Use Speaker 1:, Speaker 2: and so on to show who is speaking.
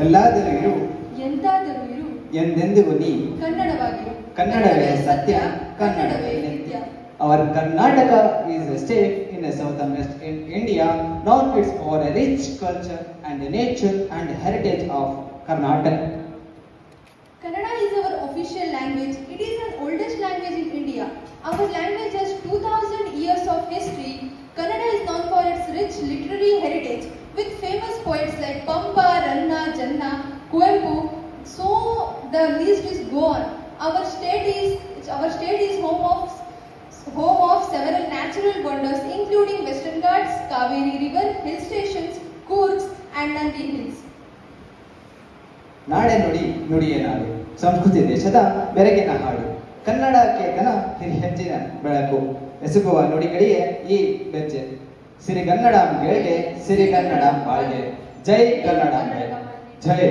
Speaker 1: ಎಲ್ಲಾದರೂ ಇರು
Speaker 2: ಎಂತಾದರೂ ಇರು
Speaker 1: ಎಂದೆಂದಿಗೂ ನೀ
Speaker 2: ಕನ್ನಡವಾಗಿರು.
Speaker 1: ಕನ್ನಡವೇ ಸತ್ಯ,
Speaker 2: ಕನ್ನಡವೇ ನಿತ್ಯ.
Speaker 1: Our Karnataka is a state in the southern west in India, known for a rich culture and the nature and heritage of Karnataka.
Speaker 2: Kannada is our official language. It is the oldest language in India. Our language has 2000 years of history. Kannada is known for its rich literary heritage with famous poets like Pamba, Ranna, Janna, Kuempu. So the list is go on. Our state is home of several natural wonders including Western Ghats, Kaveri River, hill stations, Coorgs and Nandi Hills.
Speaker 1: ನಾಡೆ ನುಡಿ ನುಡಿಯೇ ನಾಡು, ಸಂಸ್ಕೃತಿ ದೇಶದ ಬೆರಗಿನ ಹಾಡು. ಕನ್ನಡ ಕೇತನ ಹಿರಿಹೆಜ್ಜಿನ ಬೆಳಕು, ಎಸಗುವ ನುಡಿಗಳಿಗೆ ಈ ಬೆಚ್ಚೆ. ಸಿರಿಗನ್ನಡ ಗೆಳೆಗೆ ಸಿರಿಗನ್ನಡ ಬಾಳ್ಗೆ. ಜೈ ಕನ್ನಡ, ಜೈ.